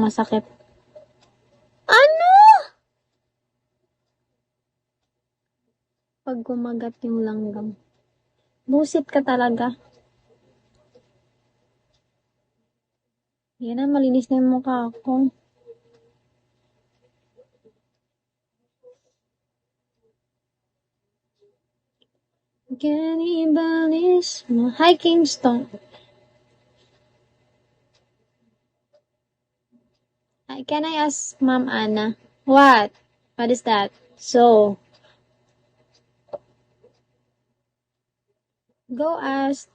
masakit. Ano? Pag kumagat yung langgam. Busit ka talaga. Yan na, malinis na yung mukha ko. Cannibalism. Hi, Kingston. Can I ask Ma'am Anna? What? What is that? So, go ask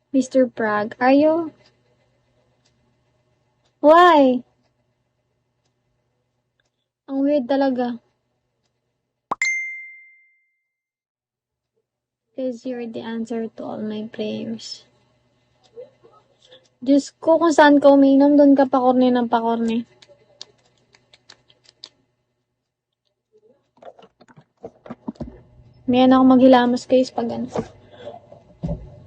Mr. Prague. Are you? Why? Ang weird talaga. Because you're the answer to all my prayers. Diyos ko, kung saan ka uminom, doon ka pakorne ng pakorne. Mayan ako maghilamos guys pag ano.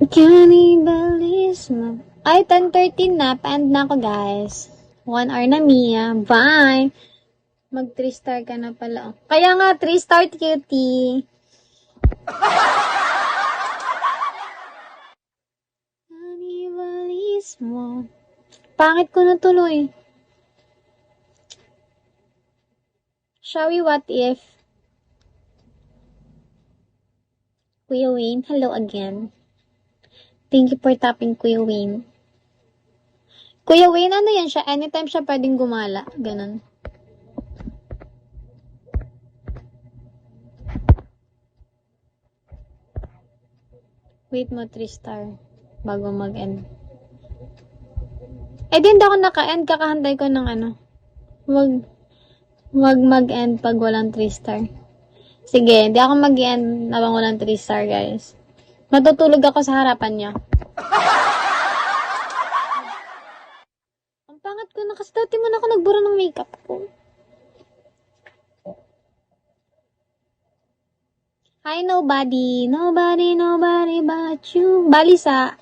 Cannibalism. Ay, 10:13 na. Pa-end na ako guys. 1 hour na, Mia. Bye! Mag 3 star ka na pala. Kaya nga, 3 star cutie. Cannibalism. Pangit ko na tuloy. Shall we what if? Kuya Wayne, hello again. Thank you for tapping, Kuya Wayne. Kuya Wayne, ano yan siya? Anytime siya pwedeng gumala. Ganon. Wait mo, 3 star. Bago mag-end. Eh, di hindi ako naka-end. Kakahantay ko ng ano. Wag mag-end pag walang 3 star. Sige, hindi ako mag-end habang walang 3 star, guys. Matutulog ako sa harapan niya. Ang pangat ko na kasi dati mo na ako nagbura ng makeup ko. Hi, nobody. Nobody but you. Balisa.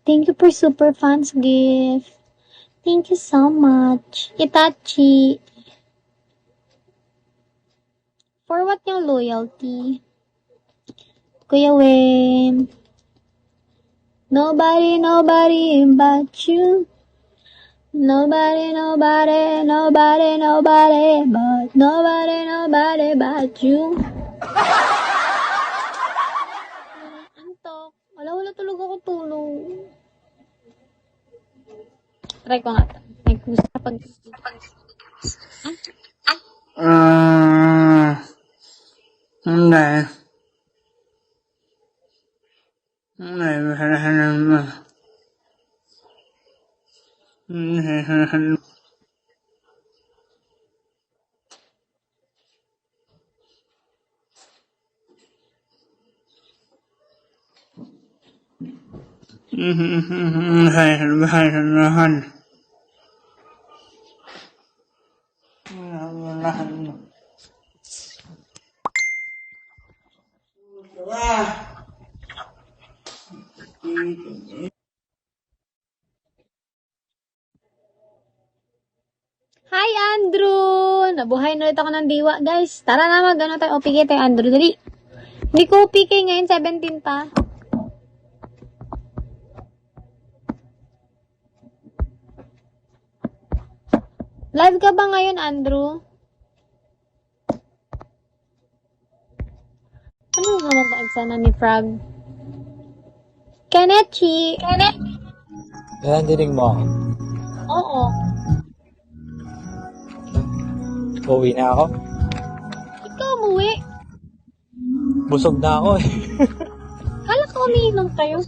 Thank you for super fans gift. Thank you so much. Itachi. For what yung loyalty? Kuya Wayne. Nobody but you. Nobody but you. Antok. Wala tulog ako tulog. Try ko nga. Gusto ka pag... Hindi. Hi, Andrew! Nabuhay na ulit ako ng diwa, guys. Tara na, mag-ano tayo. OPK tayo, Andrew. Dali. Hindi ko OPK ngayon, 17 pa. Live ka ba ngayon, Andrew? Ano nga mabag sana ni Frog? Kenechi! Yan ang dinig mo. Oo. Uwi na ako. Ikaw umuwi. Busog na ako eh. Kala ko umiinom kayo.